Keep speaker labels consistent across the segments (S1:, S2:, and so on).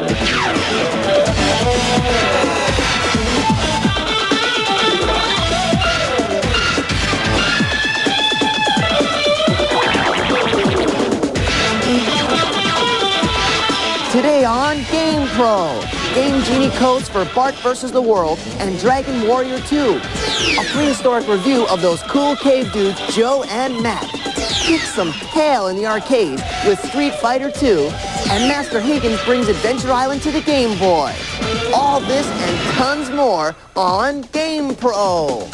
S1: Today on GamePro, Game Genie codes for Bart vs. the World and Dragon Warrior 2. A prehistoric review of those cool cave dudes, Joe and Mac. Kick some tail in the arcade with Street Fighter 2. And Master Higgins brings Adventure Island to the Game Boy. All this and tons more on GamePro.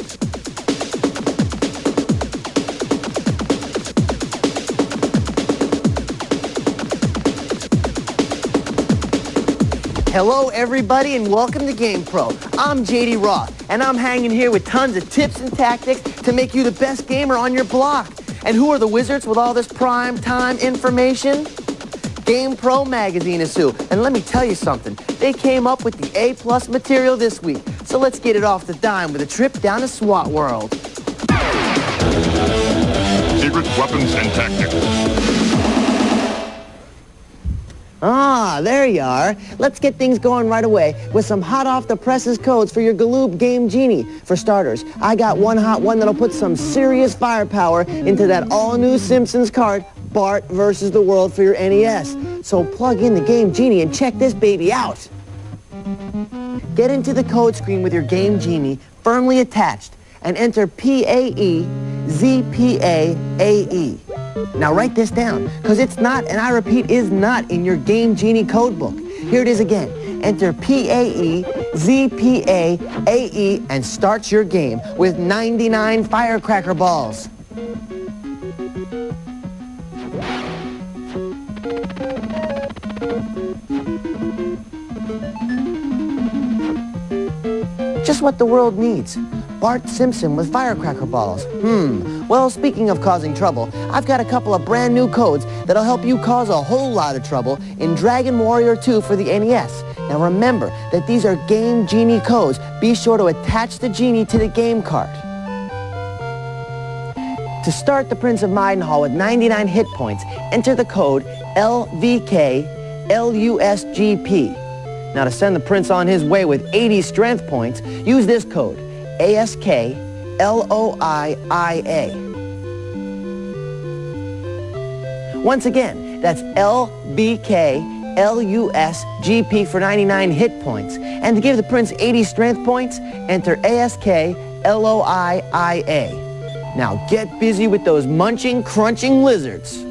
S1: Hello, everybody, and welcome to GamePro. I'm JD Roth, and I'm hanging here with tons of tips and tactics to make you the best gamer on your block. And who are the wizards with all this prime time information? GamePro magazine is who. And let me tell you something. They came up with the A+ material this week. So let's get it off the dime with a trip down to SWAT World.
S2: Secret weapons and tactics.
S1: Ah, there you are. Let's get things going right away with some hot-off-the-presses codes for your Galoob Game Genie. For starters, I got one hot one that'll put some serious firepower into that all-new Simpsons cart, Bart vs. the World for your NES. So plug in the Game Genie and check this baby out. Get into the code screen with your Game Genie firmly attached and enter PAE ZPAAE. Now write this down, because it's not, and I repeat, is not in your Game Genie code book. Here it is again. Enter PAE ZPAAE and start your game with 99 firecracker balls. Just what the world needs. Bart Simpson with firecracker balls. Well, speaking of causing trouble, I've got a couple of brand new codes that'll help you cause a whole lot of trouble in Dragon Warrior 2 for the NES. Now remember that these are Game Genie codes. Be sure to attach the Genie to the game cart. To start the Prince of Midenhall with 99 hit points, enter the code LVKLUSGP. Now to send the Prince on his way with 80 strength points, use this code. ASKLOIIA. Once again, that's LBKLUSGP for 99 hit points. And to give the Prince 80 strength points, enter ASKLOIIA. Now get busy with those munching, crunching lizards.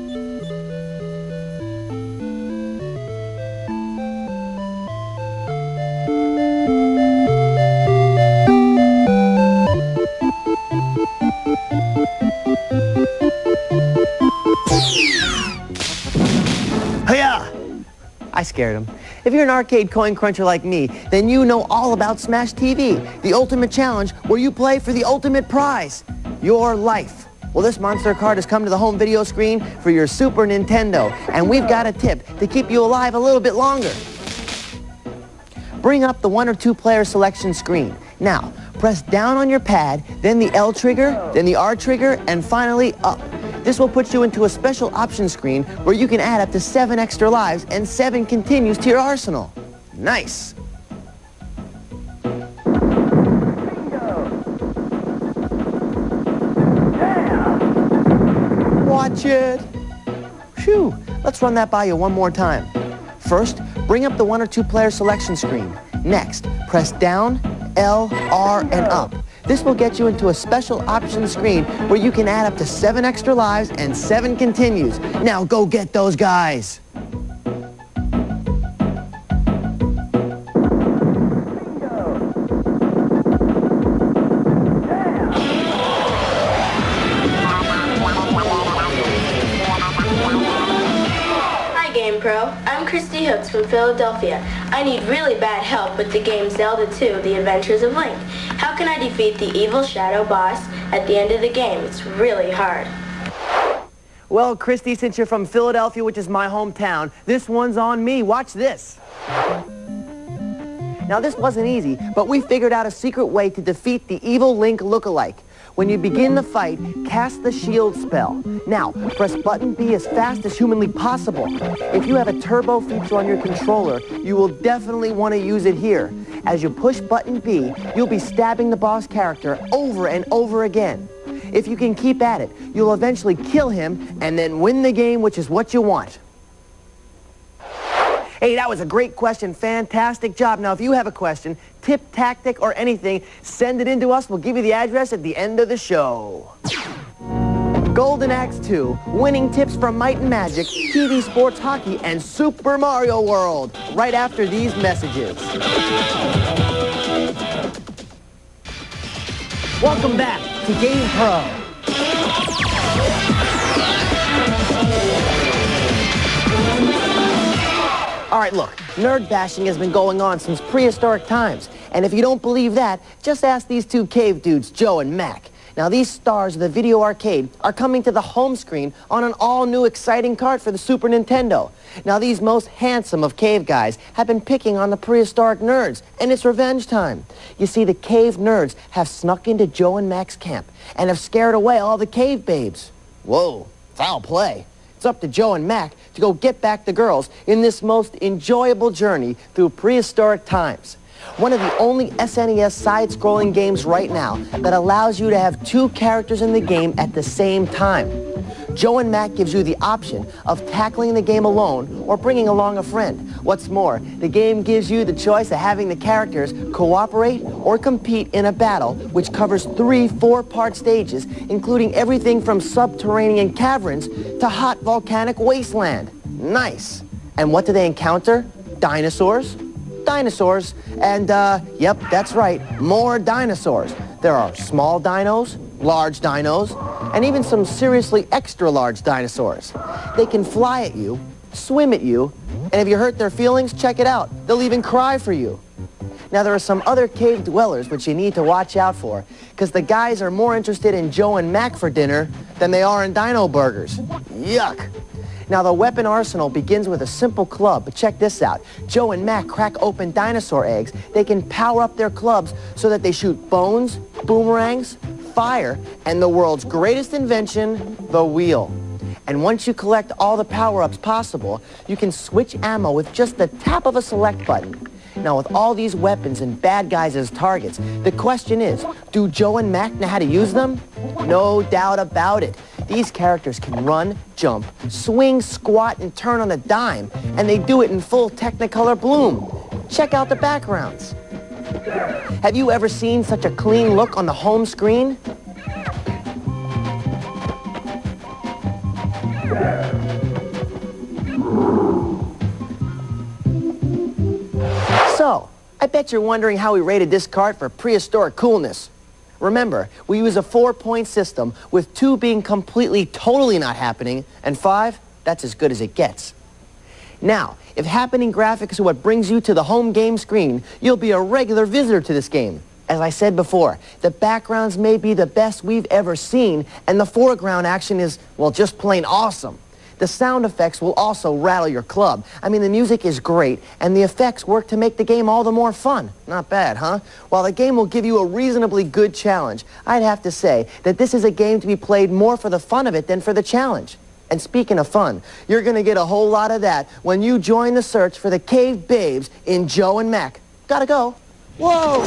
S1: I scared him. If you're an arcade coin cruncher like me, then you know all about Smash TV, the ultimate challenge where you play for the ultimate prize, your life. Well, this monster card has come to the home video screen for your Super Nintendo, and we've got a tip to keep you alive a little bit longer. Bring up the 1 or 2 player selection screen. Now, press down on your pad, then the L trigger, then the R trigger, and finally up. This will put you into a special option screen where you can add up to 7 extra lives and 7 continues to your arsenal. Nice! Watch it! Phew! Let's run that by you one more time. First, bring up the 1 or 2 player selection screen. Next, press down, L, R, and up. This will get you into a special option screen where you can add up to 7 extra lives and 7 continues. Now go get those guys.
S3: Hi GamePro, I'm Christy Hooks from Philadelphia. I need really bad help with the game Zelda 2, The Adventures of Link. How can I defeat the evil shadow boss at the end of the game? It's really hard.
S1: Well, Christy, since you're from Philadelphia, which is my hometown, this one's on me. Watch this. Now this wasn't easy, but we figured out a secret way to defeat the evil Link lookalike. When you begin the fight, cast the shield spell. Now, press button B as fast as humanly possible. If you have a turbo feature on your controller, you will definitely want to use it here. As you push button B, you'll be stabbing the boss character over and over again. If you can keep at it, you'll eventually kill him and then win the game, which is what you want. Hey, that was a great question. Fantastic job. Now, if you have a question, tip, tactic, or anything, send it in to us. We'll give you the address at the end of the show. Golden Axe 2, winning tips from Might and Magic, TV Sports Hockey, and Super Mario World, right after these messages. Welcome back to GamePro. All right, look, nerd bashing has been going on since prehistoric times. And if you don't believe that, just ask these two cave dudes, Joe and Mac. Now, these stars of the video arcade are coming to the home screen on an all-new exciting cart for the Super Nintendo. Now, these most handsome of cave guys have been picking on the prehistoric nerds, and it's revenge time. You see, the cave nerds have snuck into Joe and Mac's camp and have scared away all the cave babes. Whoa, foul play. It's up to Joe and Mac to go get back the girls in this most enjoyable journey through prehistoric times. One of the only SNES side-scrolling games right now that allows you to have two characters in the game at the same time. Joe and Mac gives you the option of tackling the game alone or bringing along a friend. What's more, the game gives you the choice of having the characters cooperate or compete in a battle which covers 3 4-part stages, including everything from subterranean caverns to hot volcanic wasteland. Nice. And what do they encounter? Dinosaurs? Dinosaurs. And, yep, that's right, more dinosaurs. There are small dinos, large dinos, and even some seriously extra large dinosaurs. They can fly at you, swim at you, and if you hurt their feelings, check it out. They'll even cry for you. Now, there are some other cave dwellers which you need to watch out for, because the guys are more interested in Joe and Mac for dinner than they are in dino burgers. Yuck. Now, the weapon arsenal begins with a simple club, but check this out. Joe and Mac crack open dinosaur eggs. They can power up their clubs so that they shoot bones, boomerangs, fire, and the world's greatest invention, the wheel. And once you collect all the power-ups possible, you can switch ammo with just the tap of a select button. Now, with all these weapons and bad guys as targets, the question is, do Joe and Mac know how to use them? No doubt about it. These characters can run, jump, swing, squat, and turn on a dime, and they do it in full Technicolor bloom. Check out the backgrounds. Have you ever seen such a clean look on the home screen? So, I bet you're wondering how we rated this cart for prehistoric coolness. Remember, we use a 4-point system, with 2 being completely, totally not happening, and 5, that's as good as it gets. Now, if happening graphics are what brings you to the home game screen, you'll be a regular visitor to this game. As I said before, the backgrounds may be the best we've ever seen, and the foreground action is, well, just plain awesome. The sound effects will also rattle your club. I mean, the music is great, and the effects work to make the game all the more fun. Not bad, huh? While the game will give you a reasonably good challenge, I'd have to say that this is a game to be played more for the fun of it than for the challenge. And speaking of fun, you're going to get a whole lot of that when you join the search for the cave babes in Joe and Mac. Gotta go. Whoa!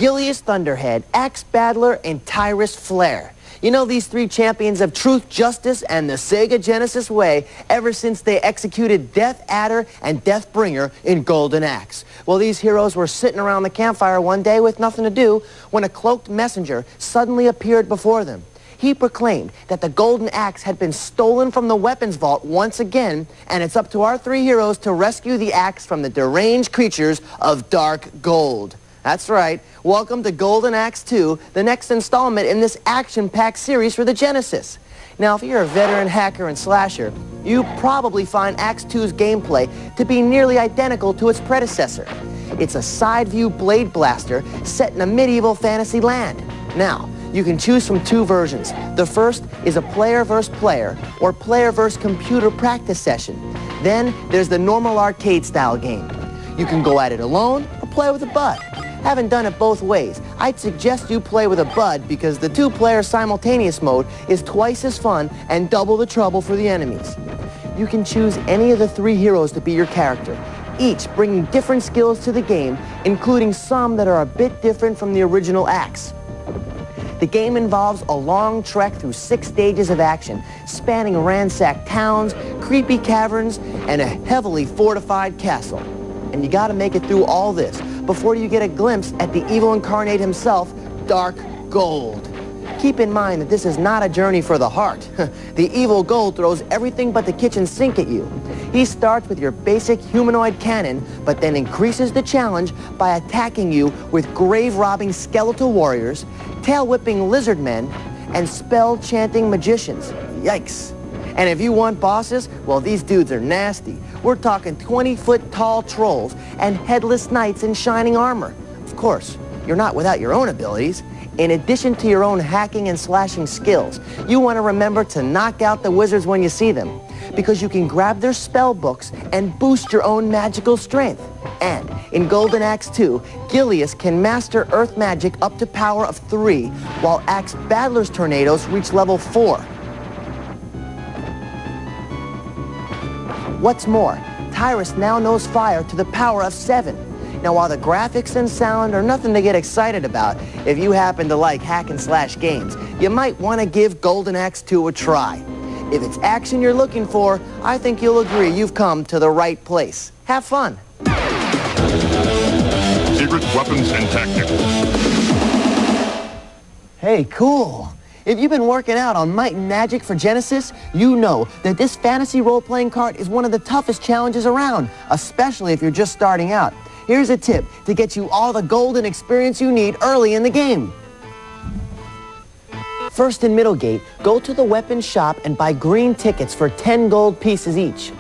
S1: Gilius Thunderhead, Axe Battler, and Tyrus Flare. You know these 3 champions of truth, justice, and the Sega Genesis way ever since they executed Death Adder and Deathbringer in Golden Axe. Well, these heroes were sitting around the campfire one day with nothing to do when a cloaked messenger suddenly appeared before them. He proclaimed that the Golden Axe had been stolen from the weapons vault once again, and it's up to our 3 heroes to rescue the axe from the deranged creatures of Dark Gold. That's right. Welcome to Golden Axe 2, the next installment in this action-packed series for the Genesis. Now, if you're a veteran hacker and slasher, you probably find Act 2's gameplay to be nearly identical to its predecessor. It's a side-view blade blaster set in a medieval fantasy land. Now, you can choose from two versions. The first is a player versus player or player versus computer practice session. Then there's the normal arcade-style game. You can go at it alone or play with a bud. Haven't done it both ways. I'd suggest you play with a bud because the two-player simultaneous mode is twice as fun and double the trouble for the enemies. You can choose any of the three heroes to be your character, each bringing different skills to the game, including some that are a bit different from the original acts. The game involves a long trek through 6 stages of action, spanning ransacked towns, creepy caverns, and a heavily fortified castle. And you gotta make it through all this before you get a glimpse at the evil incarnate himself, Dark Gold. Keep in mind that this is not a journey for the heart. The evil Gold throws everything but the kitchen sink at you. He starts with your basic humanoid cannon, but then increases the challenge by attacking you with grave-robbing skeletal warriors, tail-whipping lizard men, and spell-chanting magicians. Yikes. And if you want bosses, well, these dudes are nasty. We're talking 20-foot-tall trolls and headless knights in shining armor. Of course, you're not without your own abilities. In addition to your own hacking and slashing skills, you want to remember to knock out the wizards when you see them, because you can grab their spell books and boost your own magical strength. And in Golden Axe 2, Gilius can master earth magic up to power of 3, while Axe Battler's tornadoes reach level 4. What's more, Tyrus now knows fire to the power of 7. Now, while the graphics and sound are nothing to get excited about, if you happen to like hack and slash games, you might want to give Golden Axe 2 a try. If it's action you're looking for, I think you'll agree you've come to the right place. Have fun.
S2: Secret weapons and tactics.
S1: Hey, cool. If you've been working out on Might and Magic for Genesis, you know that this fantasy role-playing card is one of the toughest challenges around, especially if you're just starting out. Here's a tip to get you all the golden experience you need early in the game. First in Middlegate, go to the weapons shop and buy green tickets for 10 gold pieces each.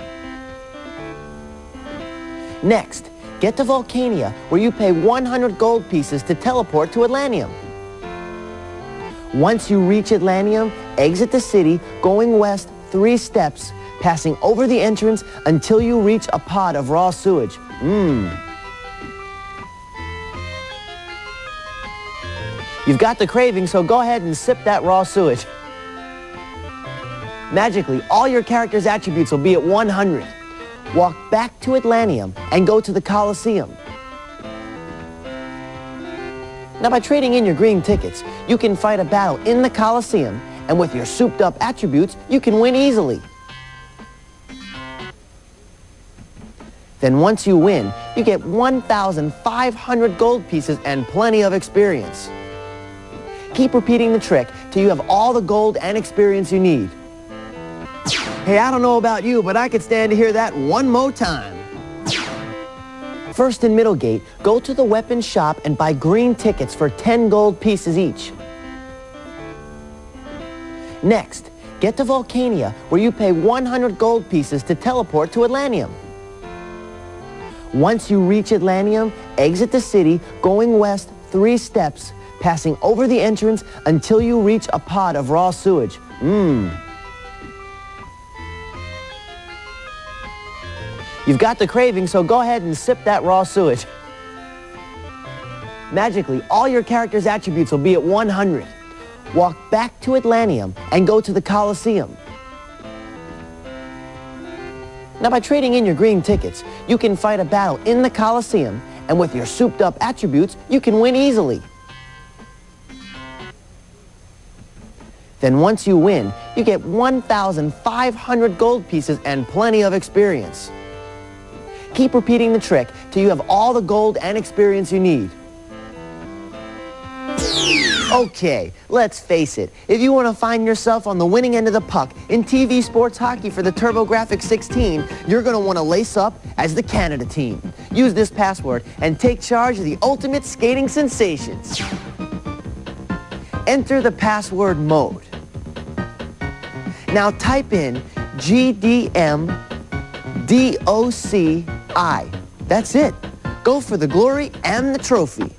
S1: Next, get to Volcania, where you pay 100 gold pieces to teleport to Atlantium. Once you reach Atlantium, exit the city, going west 3 steps, passing over the entrance until you reach a pod of raw sewage. You've got the craving, so go ahead and sip that raw sewage. Magically, all your character's attributes will be at 100. Walk back to Atlantium and go to the Coliseum. Now, by trading in your green tickets, you can fight a battle in the Coliseum, and with your souped-up attributes, you can win easily. Then once you win, you get 1,500 gold pieces and plenty of experience. Keep repeating the trick till you have all the gold and experience you need. Hey, I don't know about you, but I could stand to hear that one more time. First in Middlegate, go to the weapons shop and buy green tickets for 10 gold pieces each. Next, get to Volcania, where you pay 100 gold pieces to teleport to Atlantium. Once you reach Atlantium, exit the city, going west 3 steps, passing over the entrance until you reach a pod of raw sewage. You've got the craving, so go ahead and sip that raw sewage. Magically, all your character's attributes will be at 100. Walk back to Atlantium and go to the Coliseum. Now, by trading in your green tickets, you can fight a battle in the Coliseum, and with your souped-up attributes, you can win easily. Then once you win, you get 1,500 gold pieces and plenty of experience. Keep repeating the trick till you have all the gold and experience you need. Okay, let's face it. If you want to find yourself on the winning end of the puck in TV sports hockey for the TurboGrafx 16, you're going to want to lace up as the Canada team. Use this password and take charge of the ultimate skating sensations. Enter the password mode. Now type in GDMDOCI. That's it. Go for the glory and the trophy.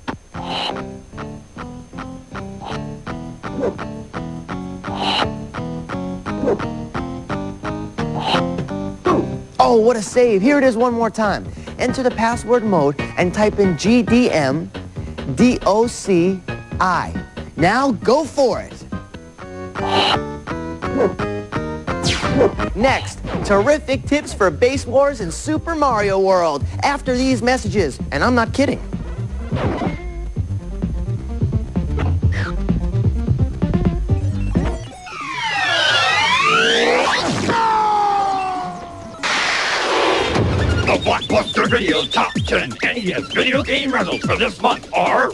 S1: Oh, what a save. Here it is one more time. Enter the password mode and type in GDMDOCI. Now go for it. Next, terrific tips for Base Wars in Super Mario World after these messages, and I'm not kidding.
S2: The Blockbuster Video Top 10 NES video game results for this month are...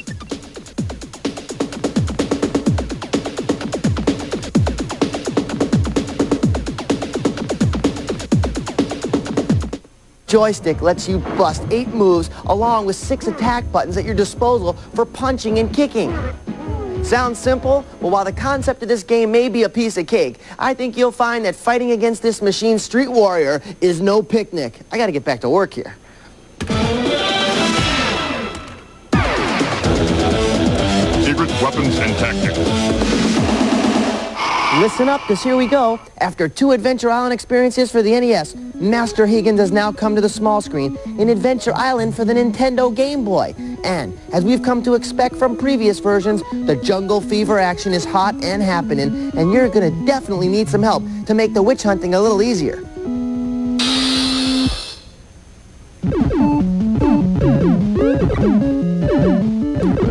S1: Joystick lets you bust 8 moves along with 6 attack buttons at your disposal for punching and kicking. Sounds simple? Well, while the concept of this game may be a piece of cake, I think you'll find that fighting against this machine Street Warrior is no picnic. I gotta get back to work here.
S2: Secret weapons and tactics.
S1: Listen up, because here we go. After 2 Adventure Island experiences for the NES, Master Higgins has now come to the small screen in Adventure Island for the Nintendo Game Boy. And, as we've come to expect from previous versions, the jungle fever action is hot and happening, and you're gonna definitely need some help to make the witch hunting a little easier.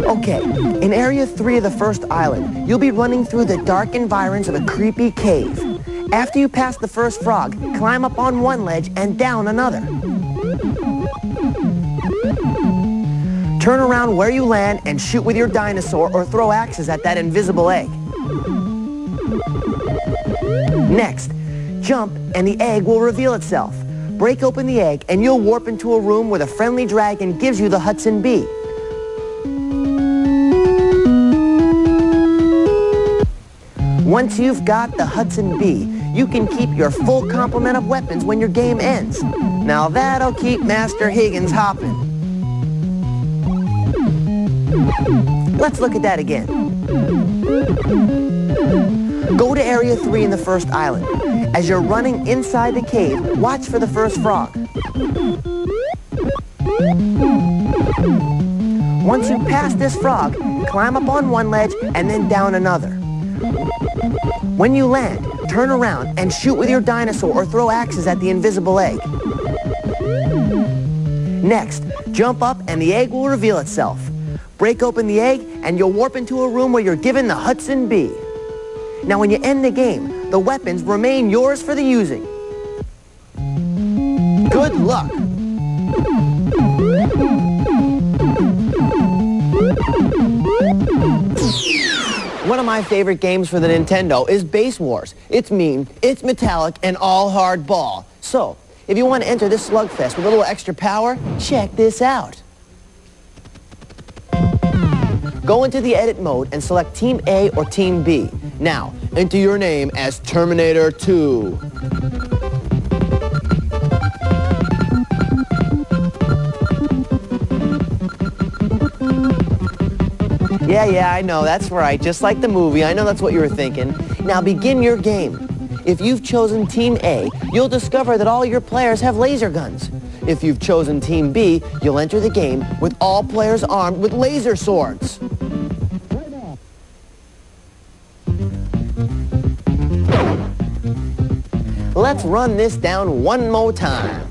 S1: Okay, in Area 3 of the first island, you'll be running through the dark environs of a creepy cave. After you pass the first frog, climb up on one ledge and down another. Turn around where you land and shoot with your dinosaur or throw axes at that invisible egg. Next, jump and the egg will reveal itself. Break open the egg and you'll warp into a room where the friendly dragon gives you the Hudson Bee. Once you've got the Hudson Bee, you can keep your full complement of weapons when your game ends. Now that'll keep Master Higgins hopping. Let's look at that again. Go to Area 3 in the first island. As you're running inside the cave, watch for the first frog. Once you pass this frog, climb up on one ledge and then down another. When you land, turn around and shoot with your dinosaur or throw axes at the invisible egg. Next, jump up and the egg will reveal itself. Break open the egg and you'll warp into a room where you're given the Hudson Bee. Now when you end the game, the weapons remain yours for the using. Good luck! One of my favorite games for the Nintendo is Base Wars. It's mean, it's metallic, and all hardball. So, if you want to enter this slugfest with a little extra power, check this out. Go into the edit mode and select Team A or Team B. Now, enter your name as Terminator 2. Yeah, I know, that's right, just like the movie. I know that's what you were thinking. Now begin your game. If you've chosen Team A, you'll discover that all your players have laser guns. If you've chosen Team B, you'll enter the game with all players armed with laser swords. Let's run this down one more time.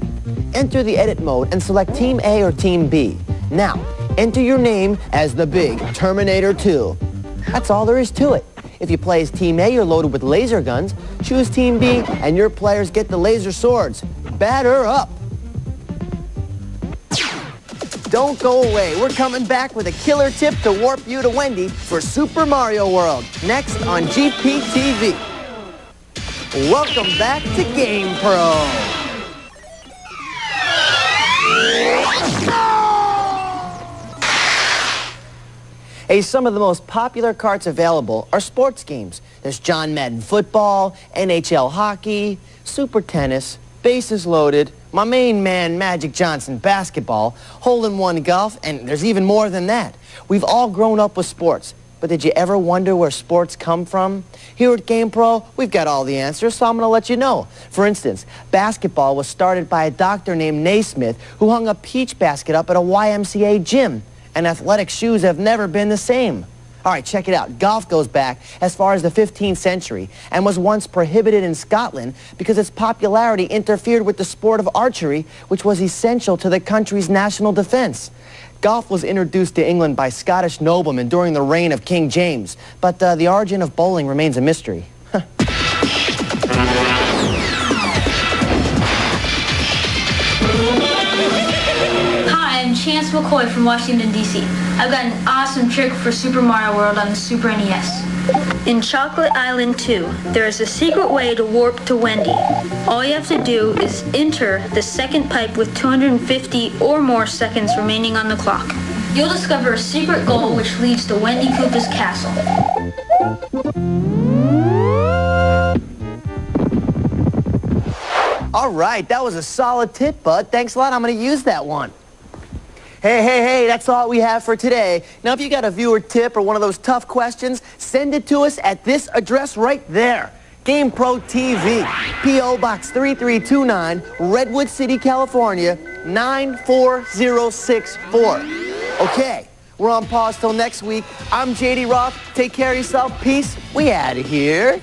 S1: Enter the edit mode and select Team A or Team B. Now, enter your name as the big Terminator 2. That's all there is to it. If you play as Team A, you're loaded with laser guns. Choose Team B, and your players get the laser swords. Batter up! Don't go away. We're coming back with a killer tip to warp you to Wendy for Super Mario World, next on GPTV. Welcome back to GamePro. Hey, some of the most popular carts available are sports games. There's John Madden football, NHL hockey, super tennis, bases loaded, my main man Magic Johnson basketball, hole-in-one golf, and there's even more than that. We've all grown up with sports, but did you ever wonder where sports come from? Here at GamePro, we've got all the answers, so I'm going to let you know. For instance, basketball was started by a doctor named Naismith who hung a peach basket up at a YMCA gym, and athletic shoes have never been the same. All right, check it out. Golf goes back as far as the 15th century and was once prohibited in Scotland because its popularity interfered with the sport of archery, which was essential to the country's national defense. Golf was introduced to England by Scottish noblemen during the reign of King James, but the origin of bowling remains a mystery.
S4: Chance McCoy from Washington, D.C. I've got an awesome trick for Super Mario World on the Super NES. In Chocolate Island 2, there is a secret way to warp to Wendy. All you have to do is enter the second pipe with 250 or more seconds remaining on the clock. You'll discover a secret goal which leads to Wendy Koopa's castle.
S1: All right, that was a solid tip, bud. Thanks a lot. I'm going to use that one. Hey, that's all we have for today. Now, if you got a viewer tip or one of those tough questions, send it to us at this address right there. GamePro TV, P.O. Box 3329, Redwood City, California, 94064. Okay, we're on pause till next week. I'm J.D. Roth. Take care of yourself. Peace. We out of here.